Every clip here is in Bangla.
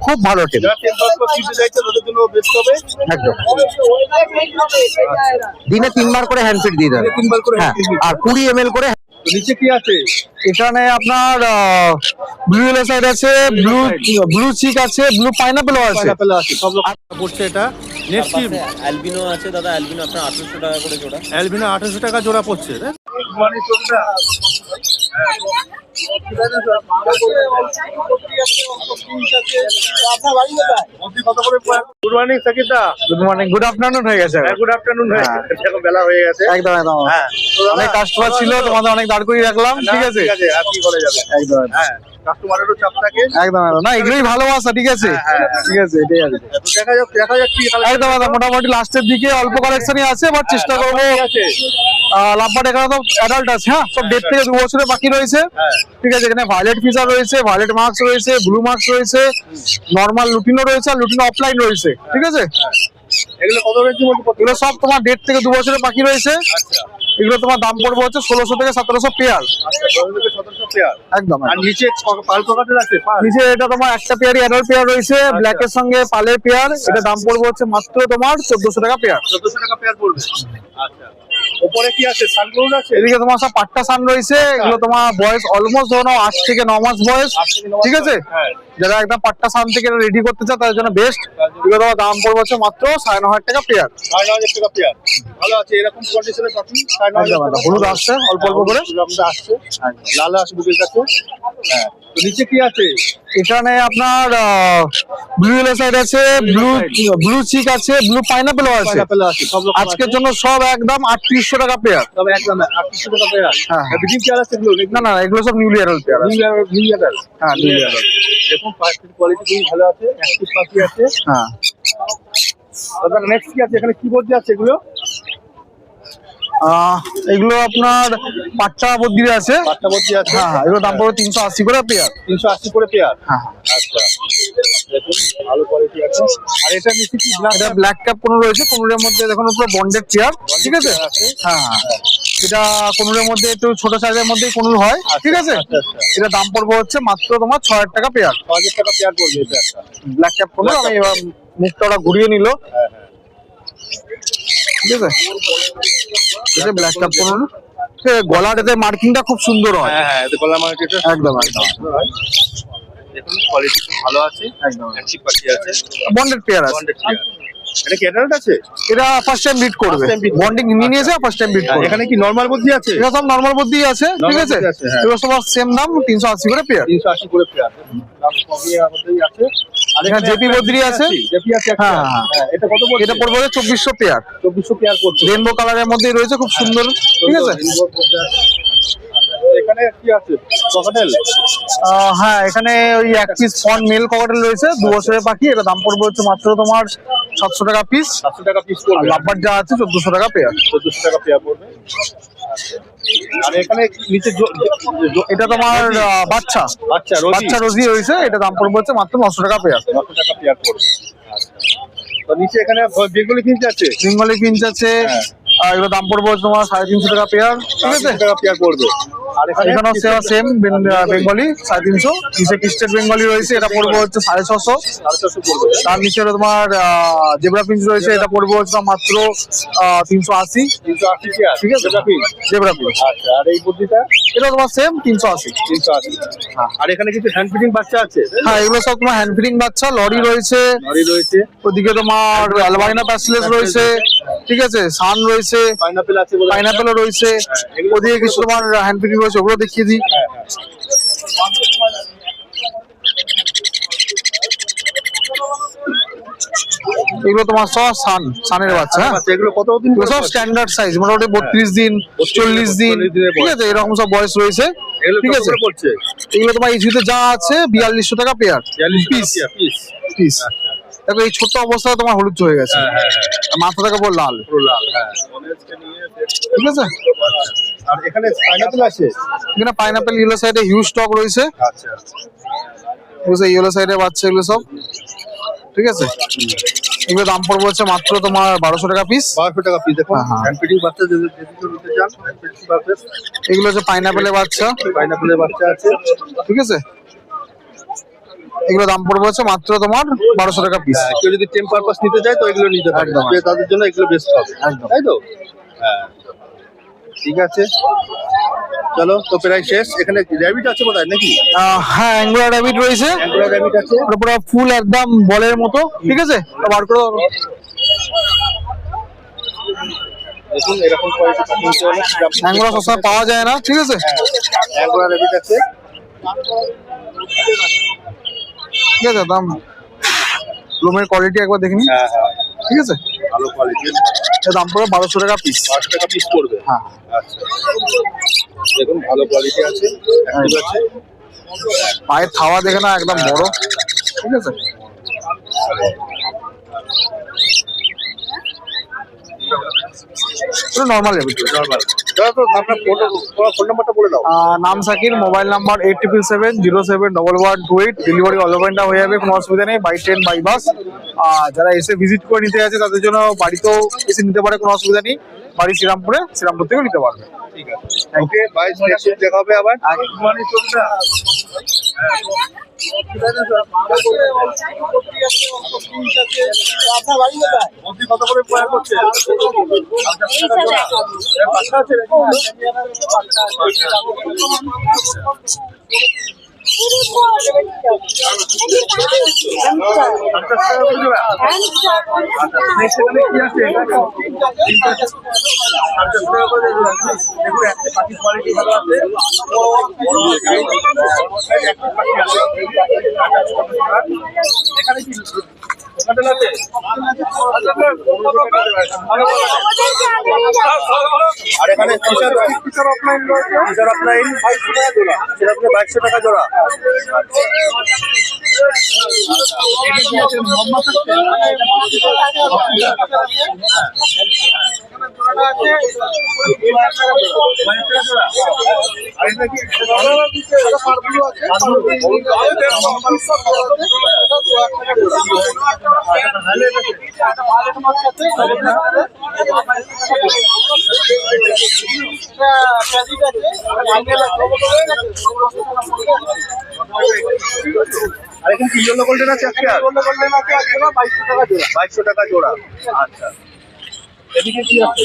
খুব ভালো টিম, একদম। দিনে 3 বার করে হ্যান্ড ফিড দিয়ে দেবে, হ্যাঁ, আর 20 ml করে। নিচে কি আছে? এখানে আপনার ব্লু এলাসাইড আছে, ব্লু চিক আছে, ব্লু পাইনাপেল আছে। পাইনাপেল আছে, সব রকম পড়ছে এটা। নেক্সট কি? অ্যালবিনো আছে দাদা, অ্যালবিনো আপনার 1800 টাকা করে জোড়া। অ্যালবিনো 1800 টাকা জোড়া পড়ছে। Good morning Sakita. Good morning, good afternoon হয়ে গেছে। গুড আফটারনুন হয়ে গেছে, এখন বেলা হয়ে গেছে। একদম একদম, হ্যাঁ, অনেক কাস্টমার ছিল, তোমাদের অনেক দাঁড় করিয়ে রাখলাম। ঠিক আছে, আর কি করে যাবে। একদম হ্যাঁ, কাস্টমারেরও চাপ থাকে। একদম একদম, না এগুলোই ভালোবাসা। ঠিক আছে, ঠিক আছে, এটাই আছে। দেখা যাক কি একদম একদম, মোটামুটি লাস্টের দিকে অল্প কালেকশনই আছে, বাট চেষ্টা করবো। লাভবার্ড এখানে তো অ্যাডাল্ট আছে, হ্যাঁ, সব 1.5 থেকে 2 বছরের বাকি রয়েছে। ঠিক আছে, এখানে ভায়োলেট ফিচার রয়েছে, ভায়োলেট মার্কস রয়েছে, ব্লু মার্কস রয়েছে, নর্মাল লুটিনো রয়েছে, আর লুটিনো অফলাইন রয়েছে। ঠিক আছে, এগুলো কত রেঞ্জ বলতে? এগুলো সব তোমার 1.5 থেকে 2 বছরের বাকি রয়েছে। এগুলো তোমার দাম পড়বে হচ্ছে 1600 থেকে 1700 পেয়ার। 1700 পেয়ার, একদম। আর নিচে পাল পকেটের আছে? নিচে এটা তোমার একটা পেয়ারই অ্যাডাল্ট পেয়ার রয়েছে, ব্ল্যাক এর সঙ্গে পালের পেয়ার। এটা দাম পড়বে হচ্ছে মাত্র তোমার 1400 টাকা পেয়ার। 1400 টাকা পেয়ার পড়বে। আচ্ছা, উপরে কি আছে? সানগ্লাস আছে? এদিকে তোমার সব পাট্টা সান রয়েছে। এগুলো তোমার বয়স অলমোস্ট ধরো 8 থেকে 9 মাস বয়স। ঠিক আছে, যারা একদম পাট্টা সান থেকে রেডি করতে চায় তাদের জন্য বেস্ট। এগুলো তোমার দাম পড়বে হচ্ছে মাত্র 9500 টাকা পেয়ার। 9500 টাকা পেয়ার, ভালো আছে। এরকম কন্ডিশনে পাখি 9500 টাকা। হলুদ আসছে অল্প অল্প করে, আসছে, লাল আসছে বুকের কাছে। হ্যাঁ, তো নিচে কি আছে? এখানে আপনার ব্লু এলাসাইড আছে, ব্লু চিক আছে, ব্লু পাইনাপেল আছে। পাইনাপেল আছে, সব রকম আজকের জন্য সব একদম 3800 টাকা পেয়ার। তবে একদম 3800 টাকা পেয়ার। হ্যাঁ, বিডিং পেয়ার আছে এগুলো? না না, এগুলো সব newly adult pair. New year. হ্যাঁ, নিউলি অ্যাডাল্ট। দেখুন পাখির কোয়ালিটি খুবই ভালো আছে, অ্যাক্টিভ পাখি আছে। হ্যাঁ, তারপর নেক্সট কি আছে? এখানে কি বলতে আছে এগুলো? এগুলো আপনার পাট্টা বদ্রি আছে। বাচ্চা বলতে আছে। হ্যাঁ, এগুলো দাম পড়বে 380 করে পেয়ার। 380 করে পেয়ার। হ্যাঁ, আচ্ছা, দেখুন ভালো কোয়ালিটি আছে। আর এটা নিচে কি? এটা ব্ল্যাক ক্যাপ কোনো রয়েছে, কোনোর মধ্যে দেখুন পুরো বন্ডেড পেয়ার। ঠিক আছে, হ্যাঁ হ্যাঁ, এটা কোনোর মধ্যে একটু ছোট সাইজের মধ্যেই কোনো হয়। ঠিক আছে, এটা দাম পড়বে হচ্ছে মাত্র তোমার 6000 টাকা পেয়ার। 6000 টাকা পেয়ার পড়বে এটা একটা ব্ল্যাক ক্যাপ কোনো। আমি এবার মুখটা ওরা ঘুরিয়ে নিল। ঠিক আছে, এটা ব্ল্যাক ক্যাপ কোনো। গলার এতে মার্কিংটা খুব সুন্দর হয়। হ্যাঁ হ্যাঁ, এটা গলা মার্কেটে একদম একদম, দেখুন কোয়ালিটি খুব ভালো আছে, একদম অ্যান্টিক পাখি আছে, বন্ডেড পেয়ার আছে। Bonded pair. এটা কি অ্যাডাল্ট আছে? এটা ফার্স্ট টাইম বিট করবে, বন্ডিং নিয়ে নিয়েছে, ফার্স্ট টাইম বিট করবে। এখানে কি নরমাল বুদ্ধি আছে? এটা সব নরমাল বুদ্ধি আছে। ঠিক আছে, এগুলো সব সেম দাম 380 করে পেয়ার। 380 করে পেয়ার, দাম কমিয়ে আমাদেরই আছে। আর এখানে জেপি বদ্রি আছে। জেপি আছে একটা। হ্যাঁ হ্যাঁ, এটা কত পড়ছে? এটা পড়বে 2400 পেয়ার। 2400 পেয়ার পড়ছে, রেনবো কালারের মধ্যেই রয়েছে, খুব সুন্দর। ঠিক আছে, এখানে কি আছে? ককাটেল? হ্যাঁ, এখানে ওই এক পিস ফন মেল ককাটেল রয়েছে, 2 বছরের পাখি। এটা দাম পড়বে হচ্ছে মাত্র তোমার 700 টাকা পিস। 700 টাকা পিস পড়বে। লাভবার যা আছে 1400 টাকা পেয়ার। 1400 টাকা পেয়ার পড়বে। আর এখানে নিচে এটা তোমার বাচ্চা বাচ্চা রোজি রয়েছে। এটা দাম পড়বে হচ্ছে মাত্র 900 টাকা পেয়ার। 900 টাকা পেয়ার পড়বে। তো নিচে এখানে বেঙ্গলি ফিঞ্চ আছে। বেঙ্গলি ফিঞ্চ আছে, এগুলো দাম পড়বে হচ্ছে তোমার 350 টাকা পেয়ার। ঠিক আছে, টাকা পেয়ার পড়বে। আর এখানেও সেম বেঙ্গলি 350। নিচে স্টেট বেঙ্গলি রয়েছে, এটা পড়বে হচ্ছে 650। 650 পড়বে। তার নিচে তোমার জেব্রা ফিঞ্চ রয়েছে, এটা পড়বে হচ্ছে মাত্র 380। 380 পেয়ার, ঠিক আছে, জেব্রা ফিঞ্চ। আচ্ছা, আর এই বুদ্ধিটা? এটা তোমার সেম 380। 380। আর এখানে কিছু হ্যান্ড ফিডিং বাচ্চা আছে। হ্যাঁ, এগুলো সব তোমার হ্যান্ড ফিডিং বাচ্চা। লরি রয়েছে, ওদিকে তোমার অ্যালবাইনা প্যাসিলেস রয়েছে। ঠিক আছে, সান রয়েছে, পাইনাপেল আছে, পাইনাপেলও রয়েছে। ওদিকে কিছু তোমার হ্যান্ড ফিডিং রয়েছে, ওগুলো দেখিয়ে দিই। এগুলো তোমার সব সানের বাচ্চা। এগুলো কত দিন? সব স্ট্যান্ডার্ড সাইজ, মোটামুটি 32 দিন 40 দিন। ঠিক আছে, এরকম সব বয়স রয়েছে। ঠিক আছে, এগুলো তোমার ইউতে যা আছে 4200 টাকা পেয়ার পিস। দেখো এই ছোট অবস্থায় তোমার হলুদ হয়ে গেছে, মাথা থেকে পুরো লাল। ঠিক আছে, আর এখানে পাইনাপেল আছে। এখানে পাইনাপেল ইয়েলো সাইডে হিউজ স্টক রয়েছে। আচ্ছা, ইয়েলো সাইডে বাচ্চা এগুলো সব। ঠিক আছে, এগুলো দাম পড়বে হচ্ছে মাত্র তোমার 1200 টাকা পিস। 1200 টাকা পিস। দেখুন হ্যান্ড ফিডিং বাচ্চা যদি নিতে চান, হ্যান্ড ফিডিং পারফেক্ট। এগুলো হচ্ছে পাইনাপেলের বাচ্চা। পাইনাপেলের বাচ্চা আছে। ঠিক আছে, এগুলো দাম পড়বে হচ্ছে মাত্র তোমার 1200 টাকা পিস। কেউ যদি টেম পারপাস নিতে চায় তো এগুলো নিতে পারে, একদম। তাদের জন্য এগুলো বেস্ট হবে, একদম। তাই তো? হ্যাঁ, ঠিক আছে, চলো তো প্রায় শেষ। এখানে র্যাবিট আছে বোধহয় নাকি? হ্যাঁ, অ্যাঙ্গুলার র্যাবিট রয়েছে, অ্যাঙ্গুলার র্যাবিট আছে। ওটা পুরো ফুল একদম বলের মতো, ঠিক আছে? ওটা বার করে দাও। দেখুন এরকম কোয়ালিটি নিতে হলে অ্যাঙ্গুলার সবসময় পাওয়া যায় না, ঠিক আছে? অ্যাঙ্গুলার র্যাবিট আছে। ঠিক আছে, দাম লোমের কোয়ালিটি একবার দেখে নিন, হ্যাঁ হ্যাঁ, ঠিক আছে? ভালো কোয়ালিটির। এর দাম পড়বে 1200 টাকা পিস। 5 টাকা পিস পড়বে। হ্যাঁ, আচ্ছা, দেখুন ভালো কোয়ালিটি আছে, অ্যাক্টিভ আছে। পায়ের থাওয়া দেখে না একদম বড়, ঠিক আছে? Normal rabbit. নরমাল। দাদা তো আপনার ফোন নাম্বারটা বলে দাও। নাম Shakir, mobile number 8777071128। Delivery all over India হয়ে যাবে, কোনো অসুবিধা নেই, বাই ট্রেন বাই বাস। যারা এসে ভিজিট করে নিতে আছে তাদের জন্য বাড়িতেও এসে নিতে পারে, কোনো অসুবিধা নেই। বাড়ি শ্রীরামপুরে, শ্রীরামপুর থেকেও নিতে পারবে। ঠিক আছে, ওকে বাই, নেক্সট দেখা হবে আবার। আপনার বাড়ি কোথায়? মন্দির কত করে প্রয়ার করছে? পাঁচটা আছে এখানে কি হোটেল আছে? আর এখানে ফিশার অফলাইন রয়েছে, ফিশার অফলাইন 2200 টাকা জোড়া, সেটা আপনি 2200 টাকা জোড়া। আর এখানে কি ইয়েলো গোল্ডেন আছে? আজকে 2200 টাকা জোড়া। আচ্ছা, এদিকে কি আছে?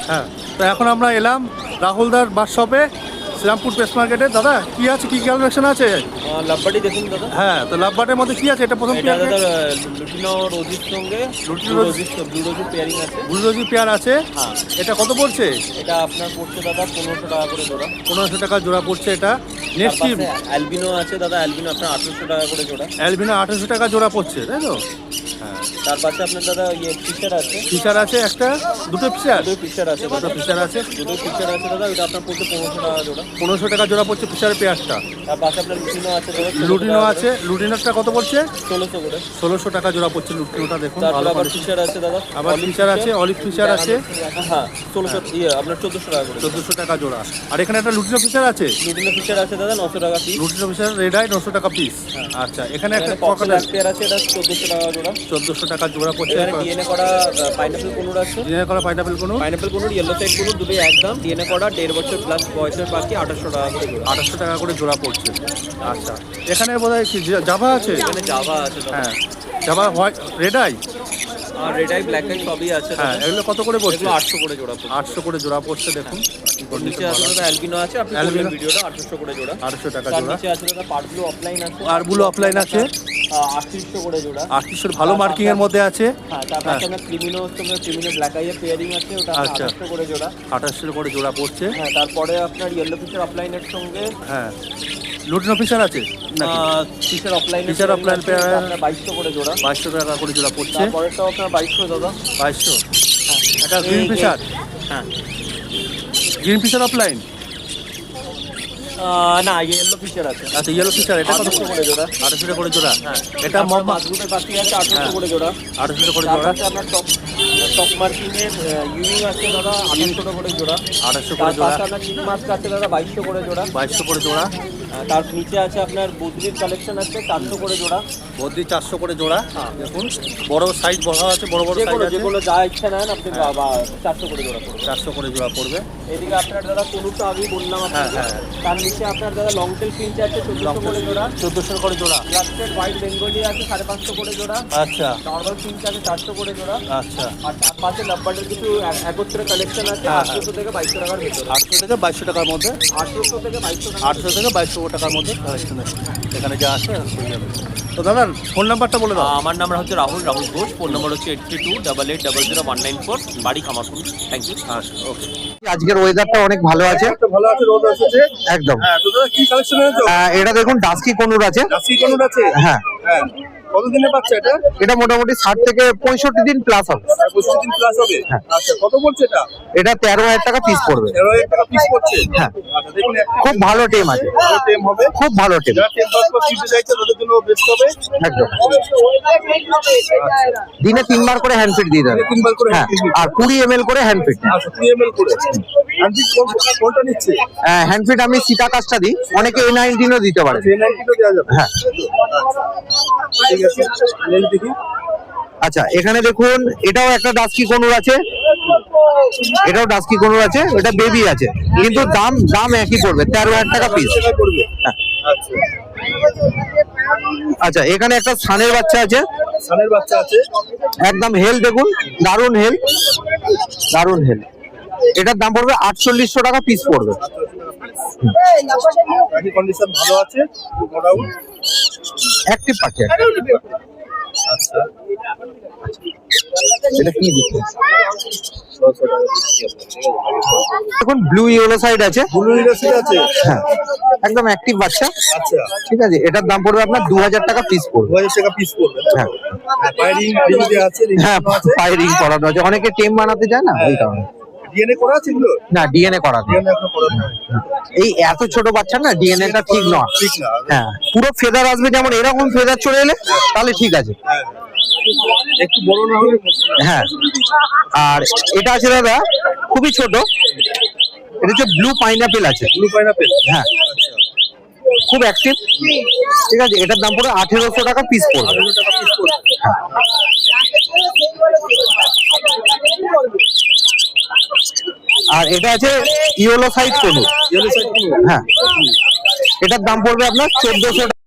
হ্যাঁ, তো এখন আমরা এলাম রাহুলদার বাস শপে, শ্রীরামপুর প্রেস মার্কেটে। দাদা কি আছে, কি কালেকশন আছে? লাভবাটি দেখুন দাদা। হ্যাঁ, তো লাভবাটের মধ্যে কি আছে? এটা প্রথম এটা পেয়ার, দাদা লুটিনো রোজির সঙ্গে লুটিনো ব্লু রোজ- রোজির পেয়ারিং আছে। বুলডোজি পেয়ার আছে। হ্যাঁ, এটা কত পড়ছে? এটা আপনার পড়ছে দাদা 1500 টাকা করে জোড়া। 1500 টাকা জোড়া পড়ছে এটা। তার নেক্সট পাশে অ্যালবিনো আছে দাদা, অ্যালবিনো আপনার 1800 টাকা করে জোড়া। অ্যালবিনো 1800 টাকা জোড়া পড়ছে, তাই তো? হ্যাঁ, তার পাশে আপনার দাদা ফিচার আছে, ফিচার আছে একটা, দুটো ফিচার, দুটো ফিচার আছে দুটো দাদা, ফিচার আছে। দুটো ফিচার আছে দাদা। ওটা আপনার পড়ছে 1500 টাকা জোড়া। 1500 টাকা জোড়া পড়ছে ফিচার পেয়ারটা। তার পাশে আপনার লুটিনো আছে দাদা, 1600 লুটিনো টাকা আছে, লুটিনোটা কত পড়ছে? 1600 করে। 1600 টাকা জোড়া পড়ছে লুটিনোটা, দেখুন তারপর ভালো আবার কোয়ালিটি। ফিচার আছে দাদা, আবার ফিচার আছে, অলিভ ফিচার আছে, হ্যাঁ 1600 আপনার 1400 টাকা করে। 1400 টাকা জোড়া। আর এখানে একটা লুটিনো ফিচার আছে, লুটিনো ফিচার আছে দাদা 900 টাকা piece. Lutino feature red eye 900 টাকা পিস। আচ্ছা, এখানে একটা এখানে কক্সের ককাটেল এক পেয়ার আছে, এটা 1400 টাকা জোড়া। 1400 টাকা জোড়া পড়ছে। এখানে ডিএনএ করা পাইনাপল কোনুর আছে, ডিজাইন করা পাইনাপেল কোনো পাইনাপল কোনুর ইয়েলো সাইড কোনুর দুটোই একদম। ডিএনএ করা 1.5 বছর প্লাস বয়সের বাকি 1800 টাকা করে জোড়া। 1800 টাকা করে জোড়া পড়ছে। আচ্ছা, এখানে বোধহয় কি জাভা আছে? এখানে জাভা আছে দাদা, হ্যাঁ, জাভা হোয়াইট রেড আই, আর রেড আই ব্ল্যাক আই সবই আছে হ্যাঁ, দাদা। এগুলো কত করে পড়ছে? এগুলো 800 করে জোড়া পড়ছে। 800 করে জোড়া পড়ছে, দেখুন। নিচে আছে দাদা অ্যালবিনো আছে, আপনি Albino? করলেন ভিডিওটা 800 করে জোড়া। 800 টাকা তার জোড়া। নিচে আছে দাদা পারব্লু অফলাইন আছে, আর ব্লু অফলাইন আছে 3800 করে জোড়া। 3800 ভালো মার্কিং এর মধ্যে আছে। হ্যাঁ, তারপর আপনার ক্রিমিনো ব্ল্যাক আইয়ের পেয়ারিং আছে, ওটা আচ্ছা। 800 করে জোড়া। 2800 করে জোড়া পড়ছে। হ্যাঁ, তারপরে আপনার ইয়েলো ফিশার অফলাইনের সঙ্গে হ্যাঁ, লুটিনো ফিশার আছে নাকি? Fisher offline Fisher offline pair আপনার 2200 করে জোড়া। 2200 টাকা করে জোড়া পড়ছে। তারপরেরটাও আপনার 2200 দাদা। 2200। হ্যাঁ, এটা গ্রিন ফিশার, হ্যাঁ গ্রিন ফিশার অফলাইন। না ইয়েলো ফিশার আছে, আচ্ছা, ইয়েলো ফিশার এটা কত 800 করে জোড়া। 800 করে জোড়া। হ্যাঁ, এটা মাছগুলোর পাখি আছে 800 করে জোড়া। 800 করে জোড়া। তারপরে আপনার টপ মার্কিং এর ইউনিং আছে দাদা 800 করে জোড়া। 800 করে তার জোড়া। পাশে আপনার চিক মাছ আছে দাদা 2200 করে জোড়া। 2200 করে জোড়া। তার নিচে আছে আপনার বুদ্রির কালেকশন আছে 400 করে জোড়া। বদ্রি 400 করে জোড়া। হ্যাঁ। দেখুন বড় সাইজ বড় আছে, বড় বড় সাইজ আছে। যেগুলো যা ইচ্ছা নেন আপনি 400 করে জোড়া পড়বে। 400 করে জোড়া পড়বে। এদিকে আপনার দাদা কোনুটা আগেই বললাম আপনাকে। হ্যাঁ, হ্যাঁ। তার নিচে আপনার দাদা লং টেল ফিঞ্চ আছে 1400 করে জোড়া। 1400 করে জোড়া। লাস্টের হোয়াইট বেঙ্গলি আছে 550 করে জোড়া। আচ্ছা নর্মাল ফিঞ্চ আছে 400 করে জোড়া। আচ্ছা। আর তার পাশে লাভবার্ডের কিছু একত্রে কালেকশন আছে হ্যাঁ, 800 থেকে 2200 টাকার ভেতরে। 800 থেকে 2200 টাকার মধ্যে। 800 থেকে 2200 টাকা। 800 থেকে 2200 টাকার মধ্যে কালেকশন আছে। এখানে যা আছে হয়ে যাবে। তো দাদা ফোন নাম্বারটা বলে দাও। আমার নাম্বার হচ্ছে রাহুল ঘোষ, ফোন নাম্বার হচ্ছে 8328800194, বাড়ি কামারকুন্ড। Thank you. আচ্ছা, ওকে। আজকের ওয়েদারটা অনেক ভালো আছে, একটা ভালো আছে, রোদ এসেছে। একদম। হ্যাঁ, তো দাদা কি কালেকশন এনেছো? এটা দেখুন ডাস্কি কনুর আছে। রাশি কোন আছে? হ্যাঁ, হ্যাঁ, কতদিনের বাচ্চা এটা? এটা মোটামুটি 60 থেকে 65 দিন প্লাস হবে। 25 দিন প্লাস হবে। হ্যাঁ। আচ্ছা, কত বলছে এটা? এটা 13,000 টাকা পিস পড়বে। 13,000 টাকা পিস পড়ছে। হ্যাঁ। আচ্ছা, দেখুন খুব ভালো টেম আছে, ভালো টেম হবে। খুব ভালো টেম, যারা টেম পাস করে কিনতে চাইছে তাদের জন্য বেস্ট হবে। একদম। দিনে 3 বার করে হ্যান্ড ফিট দিয়ে দেবে। দিনে 3 বার করে হ্যাঁ, hand feed। আর 20 ml করে হ্যান্ড ফিট। আচ্ছা, 3 ml করে। আন্টি কোনটা নিচ্ছে? হ্যান্ড ফিট আমি সিটা কাজটা দিই, অনেকে A19 ও দিতে পারে। 390 তো দেওয়া যাবে। হ্যাঁ। ঠিক আছে, এই দেখি। আচ্ছা, এখানে দেখুন এটাও একটা ডাস্কি কনুর আছে, এটাও ডাস্কি কনুর আছে, এটা বেবি আছে, কিন্তু দাম একই পড়বে, 13,000 টাকা পিস। টাকা করবে। হ্যাঁ। আচ্ছা, আচ্ছা, এখানে একটা সানের বাচ্চা আছে, সানের বাচ্চা আছে। একদম হেল দেখুন, দারুন হেল, দারুন হেল। এটার দাম পড়বে 4800 টাকা পিস পড়বে। পাখি কন্ডিশন ভালো আছে, মোটামুটি। অ্যাক্টিভ পাখি একটা। আচ্ছা, এটা কি দিচ্ছে? 600 টাকা দিচ্ছি আপনাকে। দেখুন ব্লু ইয়েলো সাইড আছে, ব্লু ইলাস্টিক আছে। হ্যাঁ, একদম অ্যাক্টিভ বাচ্চা। আচ্ছা, ঠিক আছে, এটার দাম পড়বে আপনার 2000 টাকা পিস পড়বে। 2000 টাকা পিস পড়বে। হ্যাঁ, পাইরিং রিং যে আছে, রিং হ্যাঁ, আছে। পায়ে রিং করানো আছে, অনেকে টেম বানাতে চায় না, এই কারণে। ডিএনএ করা আছে এগুলো? না, ডিএনএ করা নেই। ডিএনএ এখনো করা নেই। এই এত ছোট বাচ্চা না, ডিএনএ টা ঠিক নয়। ঠিক না। হ্যাঁ, পুরো ফেদার আসবে, যেমন এরকম ফেদার চলে এলে তাহলে ঠিক আছে। হ্যাঁ, একটু বড় না হলে মুশকিল। হ্যাঁ, আর এটা আছে দাদা খুবই ছোট, এটা হচ্ছে ব্লু পাইনাপেল আছে। Blue pineapple. হ্যাঁ, আচ্ছা, খুব অ্যাক্টিভ। ঠিক আছে, এটার দাম পড়ে 1800 টাকা পিস পড়বে। 1800 টাকা পিস পড়বে। আর এটা আছে yellow side conure. Yellow side কোন? হ্যাঁ, এটার দাম পড়বে আপনার 1400 টাকা।